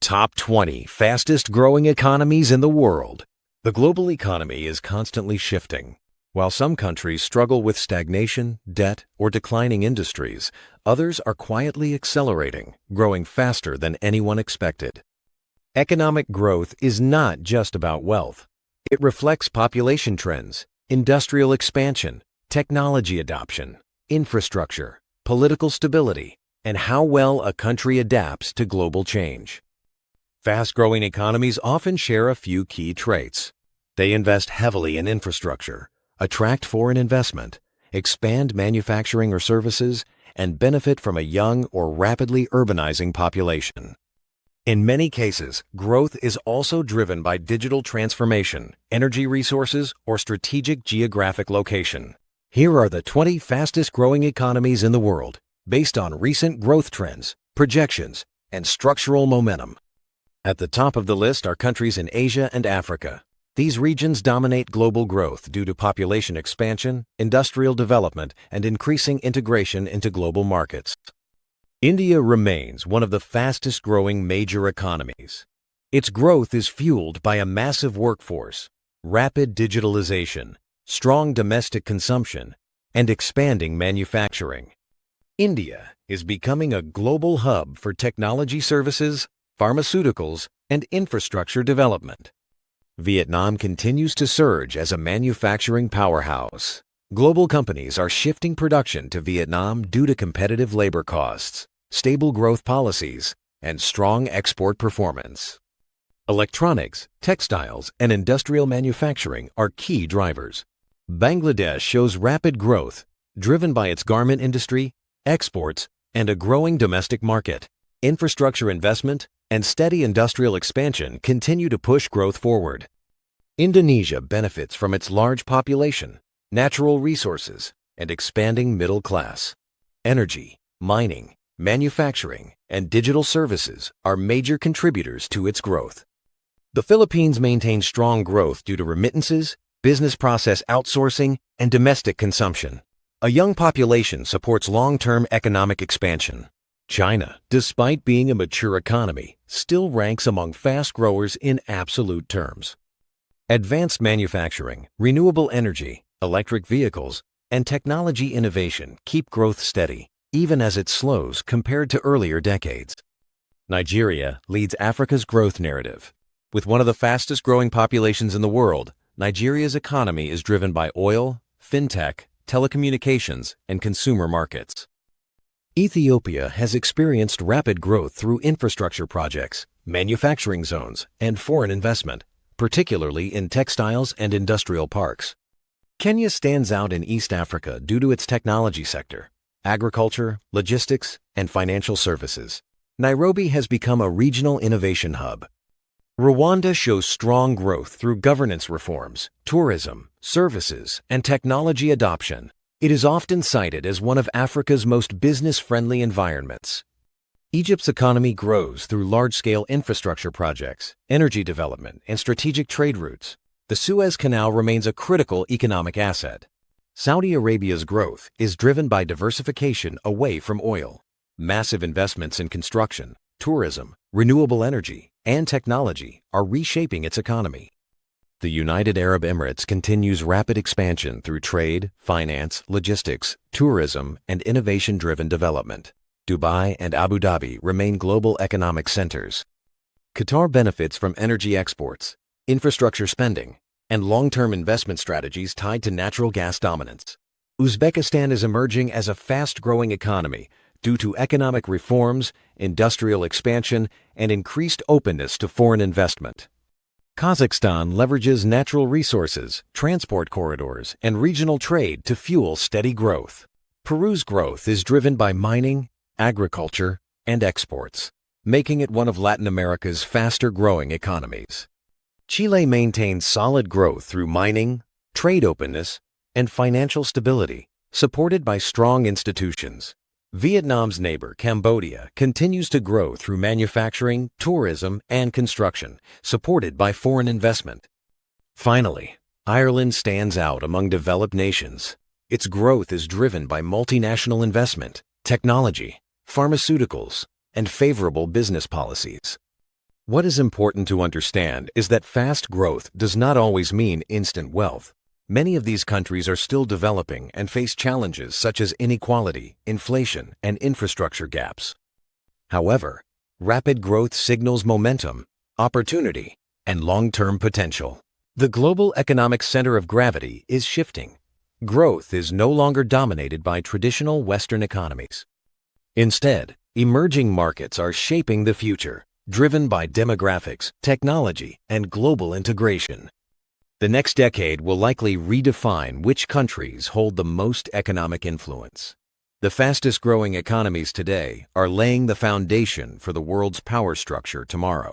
Top 20 Fastest Growing Economies in the World. The global economy is constantly shifting. While some countries struggle with stagnation, debt, or declining industries, others are quietly accelerating, growing faster than anyone expected. Economic growth is not just about wealth. It reflects population trends, industrial expansion, technology adoption, infrastructure, political stability, and how well a country adapts to global change. Fast-growing economies often share a few key traits. They invest heavily in infrastructure, attract foreign investment, expand manufacturing or services, and benefit from a young or rapidly urbanizing population. In many cases, growth is also driven by digital transformation, energy resources, or strategic geographic location. Here are the 20 fastest-growing economies in the world, based on recent growth trends, projections, and structural momentum. At the top of the list are countries in Asia and Africa. These regions dominate global growth due to population expansion, industrial development, and increasing integration into global markets. India remains one of the fastest-growing major economies. Its growth is fueled by a massive workforce, rapid digitalization, strong domestic consumption, and expanding manufacturing. India is becoming a global hub for technology services, pharmaceuticals, and infrastructure development. Vietnam continues to surge as a manufacturing powerhouse. Global companies are shifting production to Vietnam due to competitive labor costs, stable growth policies, and strong export performance. Electronics, textiles, and industrial manufacturing are key drivers. Bangladesh shows rapid growth, driven by its garment industry, exports, and a growing domestic market. Infrastructure investment and steady industrial expansion continue to push growth forward. Indonesia benefits from its large population, natural resources, and expanding middle class. Energy, mining, manufacturing, and digital services are major contributors to its growth. The Philippines maintains strong growth due to remittances, business process outsourcing, and domestic consumption. A young population supports long-term economic expansion. China, despite being a mature economy, still ranks among fast growers in absolute terms. Advanced manufacturing, renewable energy, electric vehicles, and technology innovation keep growth steady, even as it slows compared to earlier decades. Nigeria leads Africa's growth narrative. With one of the fastest growing populations in the world, Nigeria's economy is driven by oil, fintech, telecommunications, and consumer markets. Ethiopia has experienced rapid growth through infrastructure projects, manufacturing zones, and foreign investment, particularly in textiles and industrial parks. Kenya stands out in East Africa due to its technology sector, agriculture, logistics, and financial services. Nairobi has become a regional innovation hub. Rwanda shows strong growth through governance reforms, tourism, services, and technology adoption. It is often cited as one of Africa's most business-friendly environments. Egypt's economy grows through large-scale infrastructure projects, energy development, and strategic trade routes. The Suez Canal remains a critical economic asset. Saudi Arabia's growth is driven by diversification away from oil. Massive investments in construction, tourism, renewable energy, and technology are reshaping its economy. The United Arab Emirates continues rapid expansion through trade, finance, logistics, tourism, and innovation-driven development. Dubai and Abu Dhabi remain global economic centers. Qatar benefits from energy exports, infrastructure spending, and long-term investment strategies tied to natural gas dominance. Uzbekistan is emerging as a fast-growing economy due to economic reforms, industrial expansion, and increased openness to foreign investment. Kazakhstan leverages natural resources, transport corridors, and regional trade to fuel steady growth. Peru's growth is driven by mining, agriculture, and exports, making it one of Latin America's faster-growing economies. Chile maintains solid growth through mining, trade openness, and financial stability, supported by strong institutions. Vietnam's neighbor, Cambodia, continues to grow through manufacturing, tourism, and construction, supported by foreign investment. Finally, Ireland stands out among developed nations. Its growth is driven by multinational investment, technology, pharmaceuticals, and favorable business policies. What is important to understand is that fast growth does not always mean instant wealth. Many of these countries are still developing and face challenges such as inequality, inflation, and infrastructure gaps. However, rapid growth signals momentum, opportunity, and long-term potential. The global economic center of gravity is shifting. Growth is no longer dominated by traditional Western economies. Instead, emerging markets are shaping the future, driven by demographics, technology, and global integration. The next decade will likely redefine which countries hold the most economic influence. The fastest growing economies today are laying the foundation for the world's power structure tomorrow.